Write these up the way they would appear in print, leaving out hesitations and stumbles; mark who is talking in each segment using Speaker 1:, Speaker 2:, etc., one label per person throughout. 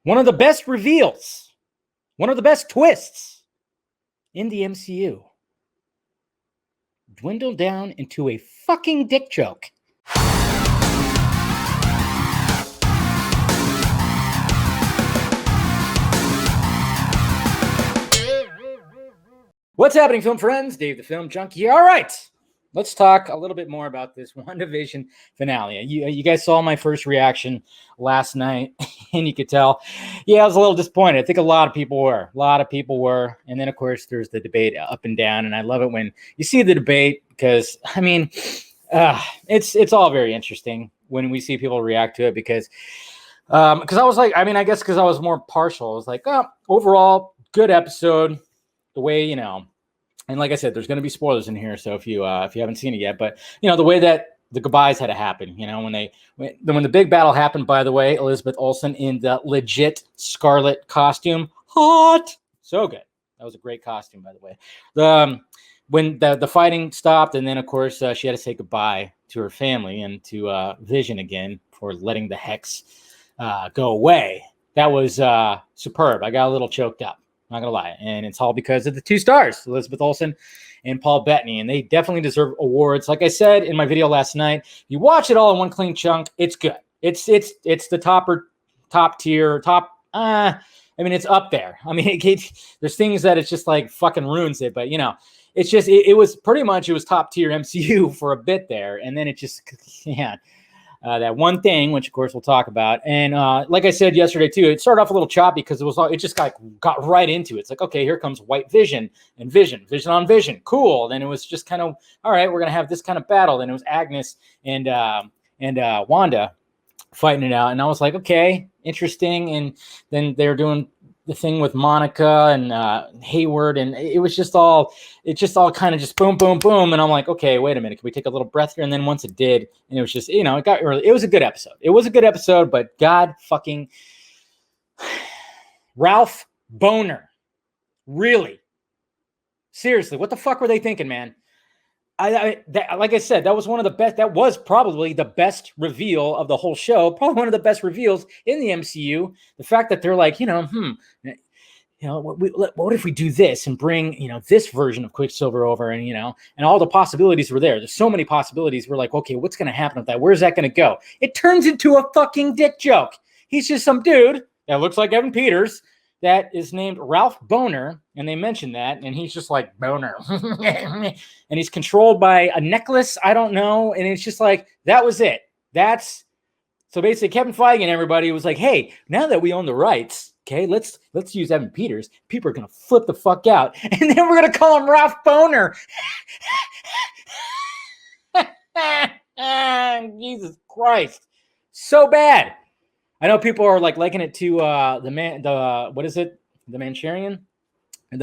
Speaker 1: One of the best reveals, one of the best twists in the MCU dwindled down into a fucking dick joke. What's happening, film friends? Dave the Film Junkie here. All right, let's talk a little bit more about this WandaVision finale. You guys saw my first reaction last night, and you could tell, I was a little disappointed. I think a lot of people were. And then, of course, there's the debate up and down, and I love it when you see the debate because, I mean, it's all very interesting when we see people react to it because I was like, I guess because I was more partial. I was like, overall, good episode. The way, and like I said, there's going to be spoilers in here. So if you haven't seen it yet, but the way that the goodbyes had to happen, when the big battle happened, by the way, Elizabeth Olsen in the legit Scarlet costume, hot, so good. That was a great costume, by the way. When the fighting stopped, and then of course she had to say goodbye to her family and to Vision again for letting the hex go away. That was superb. I got a little choked up. Not gonna lie, and it's all because of the two stars, Elizabeth Olsen and Paul Bettany, and they definitely deserve awards. Like I said in my video last night, you watch it all in one clean chunk. It's good. It's the top tier. It's up there. There's things that it's just like fucking ruins it, but it's just it was pretty much it was top tier MCU for a bit there, and then it just that one thing, which of course we'll talk about, and like I said yesterday too, it started off a little choppy because it just got right into it. It's like, okay, here comes White Vision and Vision on Vision, cool. Then it was just kind of, all right, we're gonna have this kind of battle. Then it was Agnes and Wanda fighting it out, and I was like, okay, interesting. And then they're doing the thing with Monica and Hayward, and it just all kind of just boom, boom, boom. And I'm like, okay, wait a minute, can we take a little breath here? And then once it did, and it was just, it got early. It was a good episode. But God fucking Ralph Boner, really, seriously, what the fuck were they thinking, man? Like I said, that was one of the best. That was probably the best reveal of the whole show. Probably one of the best reveals in the MCU. The fact that they're like, what if we do this and bring, this version of Quicksilver over, and and all the possibilities were there. There's so many possibilities. We're like, okay, what's going to happen with that? Where's that going to go? It turns into a fucking dick joke. He's just some dude that looks like Evan Peters that is named Ralph Boner, and they mentioned that, and he's just like, Boner. And he's controlled by a necklace, I don't know, and it's just like, that was it. So basically Kevin Feige and everybody was like, hey, now that we own the rights, okay, let's use Evan Peters. People are going to flip the fuck out, and then we're going to call him Ralph Boner. Jesus Christ. So bad. I know people are like liking it to what is it? The Manchurian? I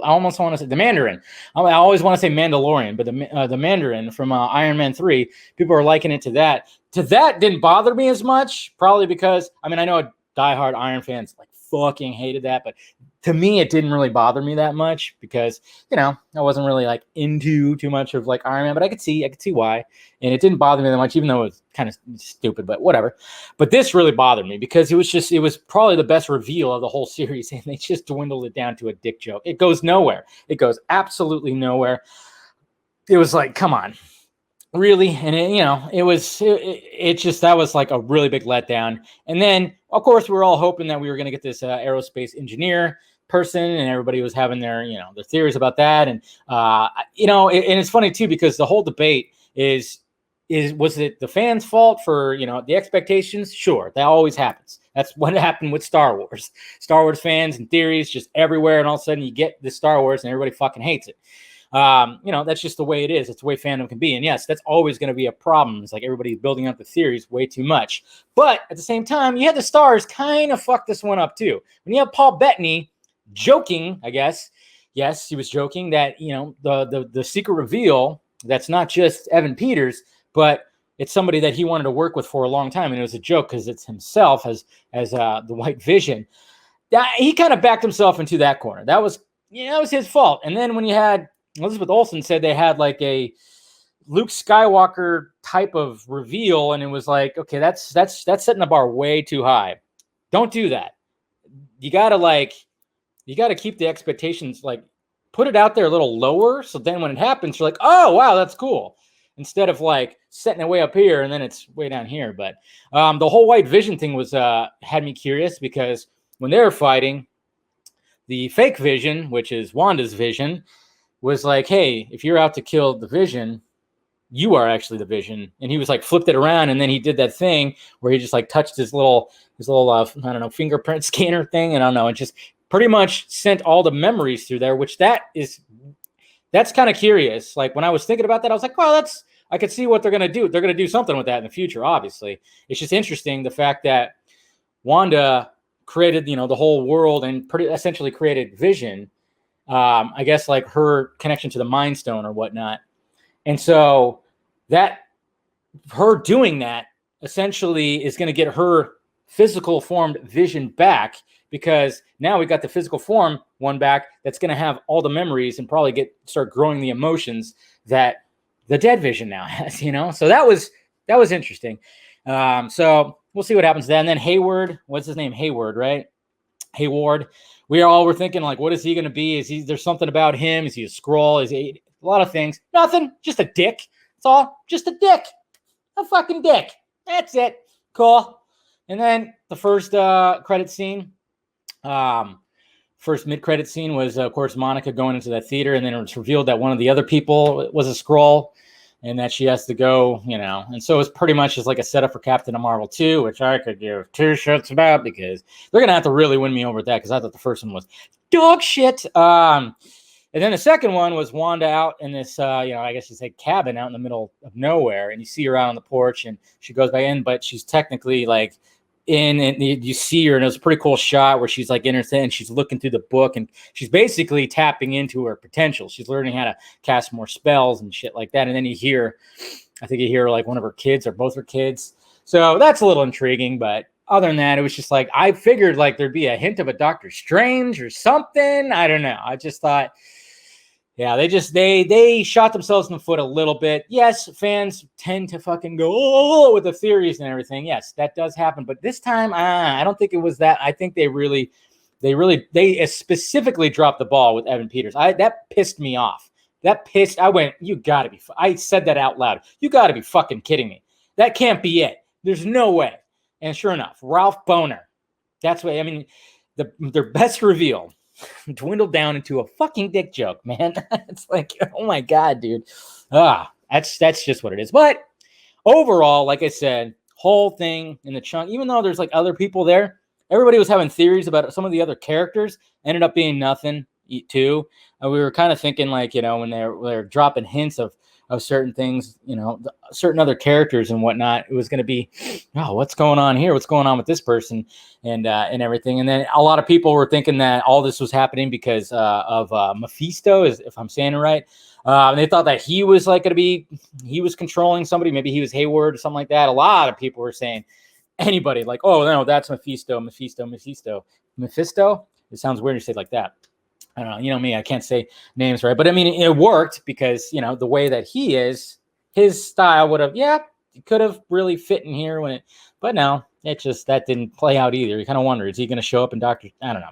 Speaker 1: almost want to say the Mandarin. I always want to say Mandalorian, but the Mandarin from Iron Man 3, people are liking it to that. To that didn't bother me as much, probably because, I know diehard Iron fans like fucking hated that, but to me, it didn't really bother me that much because, I wasn't really like into too much of like Iron Man, but I could see why. And it didn't bother me that much, even though it was kind of stupid, but whatever. But this really bothered me because it was probably the best reveal of the whole series. And they just dwindled it down to a dick joke. It goes nowhere. It goes absolutely nowhere. It was like, come on. Really, and that was like a really big letdown. And then, of course, we were all hoping that we were going to get this aerospace engineer person, and everybody was having their theories about that. And and it's funny too because the whole debate was it the fans' fault for the expectations? Sure, that always happens. That's what happened with Star Wars. Star Wars fans and theories just everywhere, and all of a sudden you get this Star Wars, and everybody fucking hates it. That's just the way it is. It's the way fandom can be. And yes, that's always going to be a problem. It's like everybody's building up the theories way too much. But at the same time, you had the stars kind of fuck this one up too. When you have Paul Bettany joking, I guess, yes, he was joking that, the secret reveal, that's not just Evan Peters, but it's somebody that he wanted to work with for a long time. And it was a joke because it's himself as the White Vision. He kind of backed himself into that corner. That was his fault. And then when you had Elizabeth Olsen said they had like a Luke Skywalker type of reveal, and it was like, okay, that's setting the bar way too high. Don't do that. you gotta keep the expectations, like, put it out there a little lower, so then when it happens, you're like, oh wow, that's cool. Instead of like setting it way up here and then it's way down here. But the whole White Vision thing was had me curious, because when they were fighting, the fake Vision, which is Wanda's Vision, was like, hey, if you're out to kill the Vision, you are actually the Vision. And he was like flipped it around, and then he did that thing where he just like touched his little I don't know, fingerprint scanner thing, and I don't know, and just pretty much sent all the memories through there, which that's kind of curious. Like when I was thinking about that, I was like, well, I could see what they're going to do. They're going to do something with that in the future, obviously. It's just interesting, the fact that Wanda created, the whole world and pretty essentially created Vision. I guess like her connection to the Mind Stone or whatnot. And so that her doing that essentially is going to get her physical formed Vision back, because now we got the physical form one back that's going to have all the memories and probably start growing the emotions that the dead Vision now has, So that was interesting. So we'll see what happens then. And then Hayward, what's his name? Hayward, right? Hayward. We were thinking, like, what is he going to be? There's something about him? Is he a Skrull? Is he a lot of things? Nothing. Just a dick. That's all. Just a dick. A fucking dick. That's it. Cool. And then the first credit scene, first mid-credit scene was, of course, Monica going into that theater, and then it was revealed that one of the other people was a Skrull, and that she has to go, And so it's pretty much just like a setup for Captain Marvel 2, which I could give two shits about, because they're going to have to really win me over with that, because I thought the first one was dog shit. And then the second one was Wanda out in this, I guess you say cabin out in the middle of nowhere, and you see her out on the porch, and she goes back in, but she's technically like in, and you see her, and it was a pretty cool shot where she's like in her thing, and she's looking through the book, and she's basically tapping into her potential. She's learning how to cast more spells and shit like that. And then I think you hear like one of her kids or both her kids. So that's a little intriguing, but other than that, it was just like, I figured like there'd be a hint of a Doctor Strange or something. I don't know. I just thought, yeah, they shot themselves in the foot a little bit. Yes, fans tend to fucking go with the theories and everything. Yes, that does happen. But this time, I don't think it was that. I think they specifically dropped the ball with Evan Peters. That pissed me off. I went, you gotta be, I said that out loud. You gotta be fucking kidding me. That can't be it. There's no way. And sure enough, Ralph Bohner. That's what, their best reveal dwindled down into a fucking dick joke, man. It's like, oh my God, dude. That's just what it is. But overall, like I said, whole thing in the chunk, even though there's like other people there, everybody was having theories about some of the other characters, ended up being nothing too. We were kind of thinking like, when they're dropping hints of certain things, certain other characters and whatnot, it was going to be, oh, what's going on here? What's going on with this person and everything. And then a lot of people were thinking that all this was happening because of Mephisto, if I'm saying it right. And they thought that he was like he was controlling somebody. Maybe he was Hayward or something like that. A lot of people were saying anybody like, oh no, that's Mephisto. It sounds weird to say it like that. I don't know, you know me, I can't say names right. But it worked because, the way that he is, his style would have, it could have really fit in here but no, that didn't play out either. You kind of wonder, is he going to show up in I don't know.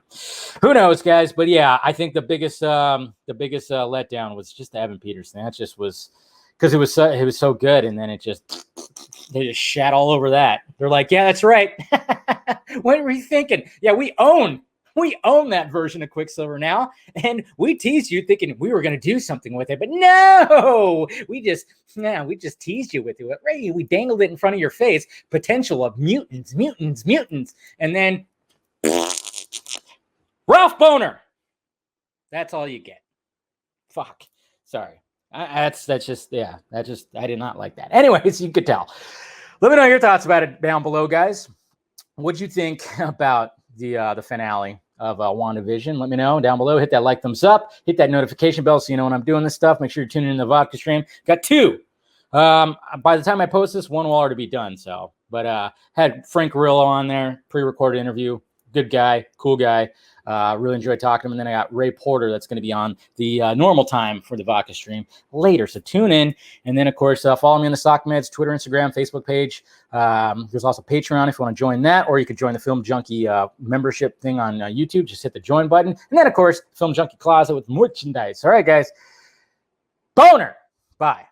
Speaker 1: Who knows, guys? But yeah, I think the biggest letdown was just the Evan Peters thing. That just was, because it was so good. And then they just shat all over that. They're like, yeah, that's right. What were you thinking? Yeah, we own that version of Quicksilver now, and we teased you thinking we were going to do something with it, but no, we just teased you with it. Right? We dangled it in front of your face, potential of mutants, and then Ralph Bohner. That's all you get. Fuck. Sorry. I did not like that. Anyways, you could tell. Let me know your thoughts about it down below, guys. What'd you think about the finale of WandaVision? Let me know down below. Hit that like, thumbs up, hit that notification bell so you know when I'm doing this stuff. Make sure you're tuning in the vodka stream. Got 2. By the time I post this, 1 will already be done. So, but had Frank Grillo on there, pre-recorded interview. Good guy, cool guy. Really enjoyed talking to him. And then I got Ray Porter that's going to be on the normal time for the Vodka stream later. So tune in. And then, of course, follow me on the Stock Meds Twitter, Instagram, Facebook page. There's also Patreon if you want to join that, or you could join the Film Junkie membership thing on YouTube. Just hit the join button. And then, of course, Film Junkie Closet with merchandise. All right, guys. Boner. Bye.